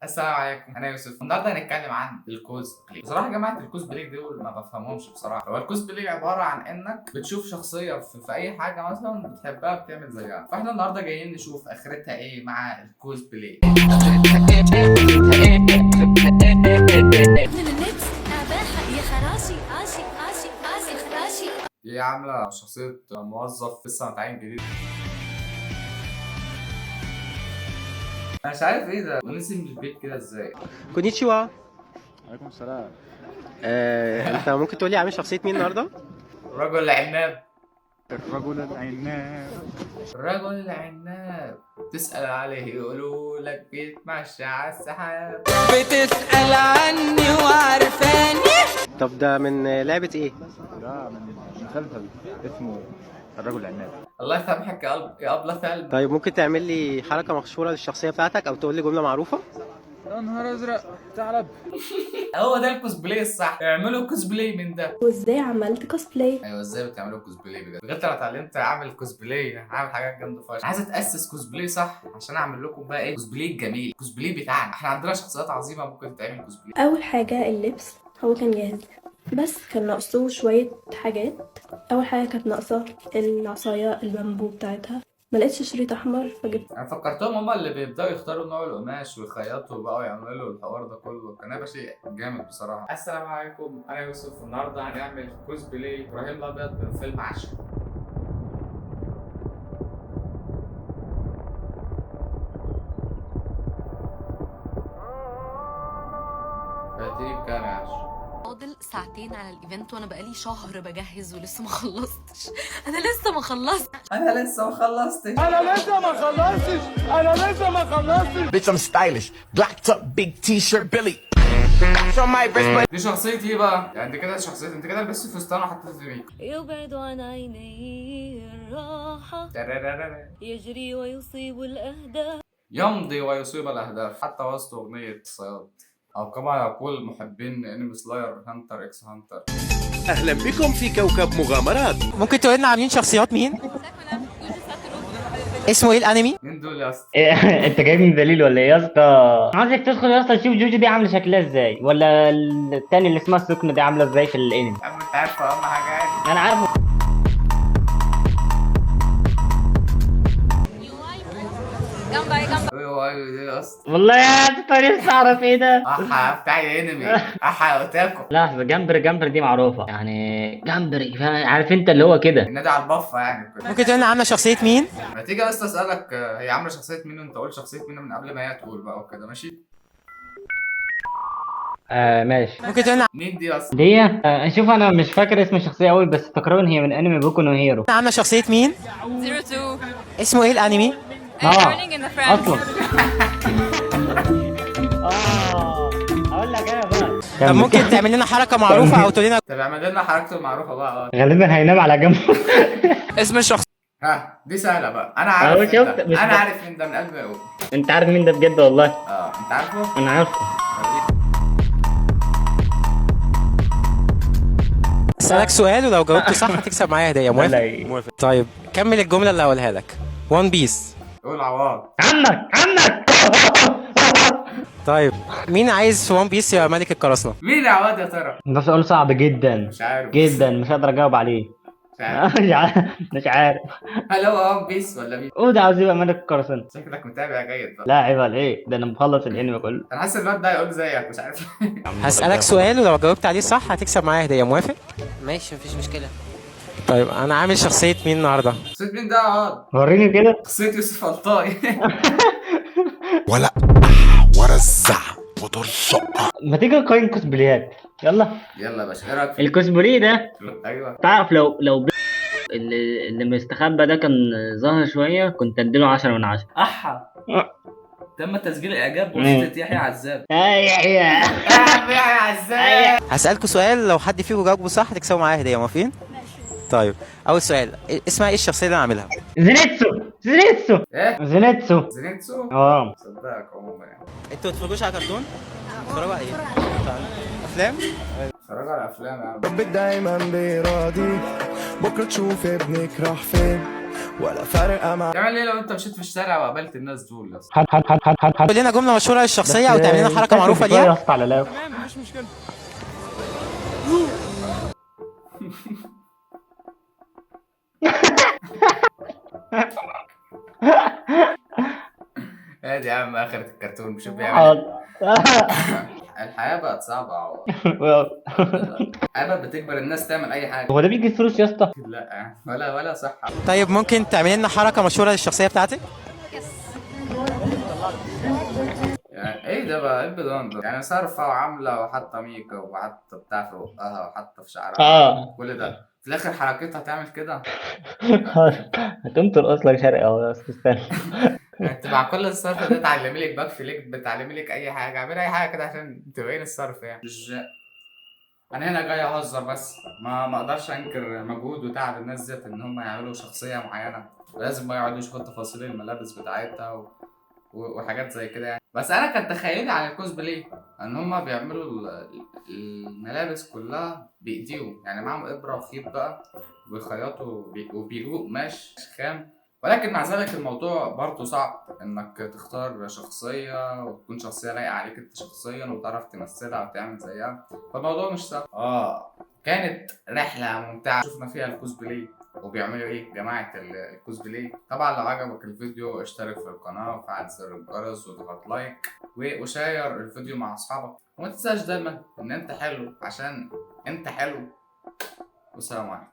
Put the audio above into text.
السلام عليكم، انا يوسف. النهارده هنتكلم عن الكوسبلاي. بصراحه يا جماعه الكوسبلاي دول ما بفهمهمش بصراحه. هو الكوسبلاي عباره عن انك بتشوف شخصيه في اي حاجه مثلا بتحبها بتعمل زيها. فاحنا النهارده جايين نشوف اخرتها ايه مع الكوسبلاي. من النت أباحة يا خراشي آشي آشي آشي خراشي. دي عامله شخصيه موظف لسه متعين جديد. انا مش عارف ايه ده، ونسي من البيت كده ازاي؟ كونيتشيوا. عليكم السلام. انت ممكن تقول لي عامل شخصية مين النهارده؟ رجل عناب. الرجل العناب. رجل العناب تسأل عليه يقولوا لك بيتمشى على السحاب. بتسأل عني وعارفاني. طب ده من لعبة ايه؟ ده من مسلسل اسمه الرجل العناب. الله يسامحك يا قلب يا أبلة ثلب. طيب ممكن تعمل لي حركة مشهورة للشخصية بتاعتك او تقول لي جملة معروفة؟ يا نهار ازرق ثعلب. هو ده الكوسبلاي الصح، اعملوا كوسبلاي من ده. وازاي عملت كوسبلاي؟ ايوه ازاي بتعملوا كوسبلاي بجد؟ بجد انا اتعلمت اعمل كوسبلاي، هعمل حاجات جامده فشخ. عايز اتاسس كوسبلاي صح عشان اعمل لكم بقى ايه كوسبلاي الجميل، الكوسبلاي بتاعنا. احنا عندنا شخصيات عظيمه ممكن تعمل كوسبلاي. اول حاجه اللبس، هو كان جاهز بس كان ناقصه شويه حاجات. اول حاجه كانت ناقصه العصايه البامبو بتاعتها، ما لقيتش شريط احمر فجبت. انا فكرتهم هما اللي بيبداوا يختاروا نوع القماش ويخيطوا وبقوا يعملوا الحوار ده كله، كان هيبقى شيء جامد بصراحه. السلام عليكم، انا يوسف. النهارده هنعمل كوسبلاي ابراهيم الابيض من فيلم عشرة. بعتني بكام يا عشرة؟ فاضل ساعتين على الايفنت وانا بقالي شهر بجهز ولسه ما خلصتش. انا لسه ما خلصت. انا لسه ما خلصتش. Bitch, I'm stylish. Black top, big t-shirt, Billy. That's on my wrist, but دي شخصيتي ايه بقى؟ يعني انت كده شخصيتي، انت كده لبست فستان وحطيت في ميك. يبعد عن عيني الراحة يجري ويصيب الأهداف. يمضي ويصيب الاهداف حتى وسط اغنيه الصياد، او كما يقول محبين انمي سلاير هانتر اكس هانتر. أهلا بكم في كوكب مغامرات. ممكن تقول لنا عاملين شخصيات مين؟ اسمه ايه الانمي؟ مين دول يا اسطى؟ انت جايبني دليل ولا ايه يا اسطى؟ عايزك تدخل يا اسطى تشوف جوجو دي عامله شكلها ازاي، ولا التاني اللي اسمها السكنه دي عامله ازاي في الانمي. يا عم انت عارف اهم حاجه يعني. انا عارفه. ايوه ايوه دي يا اسطى. والله يا اسطى نفسي اعرف ايه ده. احا بتاعي انمي احا اوتاكو. لحظه، جمبري دي معروفه يعني، جمبري فاهم، عارف انت اللي هو كده. النادي على البفه يعني كده. ممكن تقول لنا عاملة شخصية مين؟ ما تيجي بس اسالك هي عامله شخصيه مين وانت قول شخصيه مين من قبل ما هي تقول بقى وكده، ماشي؟ ماشي. ممكن تقول لنا مين دي اصلا؟ دي شوف انا مش فاكر اسم الشخصيه قوي، بس تقريبا هي من انمي بوكو نو هيرو. عاملة شخصية مين؟ 02 اسمه ايه الانمي؟ Learning in the French. اصلا اقول لك انا بقى. طب ممكن تعمل لنا حركة معروفة او تقول لنا طب اعمل لنا حركته المعروفه بقى. غالبا هينام على جنب. اسم الشخص. ها دي سهله بقى، انا عارف مين شفت؟ ده. مش انا بقى. عارف مين ده من قلبي قوي. انت عارف مين ده بجد والله؟ انت عارفه؟ انا عارفه. اسألك سؤال ولو جاوبت صح هتكسب معايا هدية. موافق؟ موافق. طيب كمل الجملة اللي هقولها لك. وان بيس. قول عوض. عنك طيب مين عايز في وان بيس يا ملك القراصنة؟ مين عوض يا ترى؟ ده سؤال صعب جدا مش عارف جدا، مش هقدر اجاوب عليه. مش عارف. مش عارف. هل هو ون بيس ولا مين؟ ده عاوز يبقى ملك القراصنة. شكلك متابع جيد بقى. لا عيب عليك، ده انا مخلص الانمي كله. انا حاسس الواد ده هيقول زيك مش عارف. هسألك سؤال ولو جاوبت عليه صح هتكسب معايا هدية. موافق؟ ماشي مفيش مشكلة. طيب انا عامل شخصية مين النهاردة؟ شخصية مين ده يا عوض؟ وريني كده. شخصية يوسف الطاي. ولا ورزع وترصق. ما تيجي نقيم كوسبلايات، يلا. يلا يا باشا، ايه رايك في الكوسبلاي ده ايوه تعرف لو اللي مستخبى ده كان ظاهر شويه كنت اديله 10 من 10. احا تم تسجيل اعجاب بواسطة يحيى عزاب. يحيى يحيى عزاب. هسألكوا سؤال لو حد فيكم جاوبه صح هتكسبوا معايا هدية. موافقين؟ طيب اول سؤال، اسمها ايه الشخصية اللي انا عاملها؟ زينيتسو ايه؟ زينيتسو. زينيتسو؟ صدقك عموما يعني. انتوا ما بتتفرجوش على كرتون؟ بتتفرجوا على ايه؟ افلام؟ اتفرجوا على افلام يا عم. ربي دايما بيراضيك، بكره تشوف ابنك راح فين، ولا فارقة معايا. تعمل ايه لو انت مشيت في الشارع وقابلت الناس دول يا اسطى؟ قول لنا جمله مشهوره للشخصيه او تعمل لنا حركه معروفه ليها يا ليها. اسطى على لاف. ادي يا عم اخرة الكرتون بشوف بيعمل ايه. الحياة بقت صعبة الحياة بقت بتجبر الناس تعمل اي حاجة. هو ده بيجي فلوس يا اسطى؟ لا ولا صحة. طيب ممكن تعمل لنا حركه مشهوره للشخصيه بتاعتك؟ يعني ايه ده بقى؟ ايه البدون ده؟ يعني صارفة وعاملة وحاطة ميك اب وحاطة بتاع في بقها وحاطة في شعرها كل ده في الاخر حركتها تعمل كده؟ هتقوم ترقص لك شرقي اهو يا اسطى استنى. انت مع كل الصرف ده تعلمي لك باك فليك، بتعلمي لك اي حاجة، اعملي اي حاجة كده عشان تبين الصرف يعني. مش انا هنا جاي اهزر بس ما اقدرش انكر مجهود وتعب الناس ديت ان هم يعملوا شخصيه معينه، ولازم ما يقعدوا يشوفوا تفاصيل الملابس بتاعتها وحاجات زي كده يعني. بس انا كان تخيلي عن الكوسبلاي ان هم بيعملوا الملابس كلها بايديهم، يعني معاهم ابره وخيط بقى وبيخيطوا وبيجيبوا قماش خام. ولكن مع ذلك الموضوع برضه صعب انك تختار شخصية وتكون شخصية لايقة عليك انت شخصيا وتعرف تمثلها وتعمل زيها، فالموضوع مش سهل. كانت رحلة ممتعة شفنا فيها الكوسبلاي وبيعملوا ايه جماعة الكوسبلاي. طبعا لو عجبك الفيديو اشترك في القناة وفعل زر الجرس وضغط لايك وشير الفيديو مع اصحابك، وما تنساش دايما ان انت حلو عشان انت حلو. والسلام عليكم.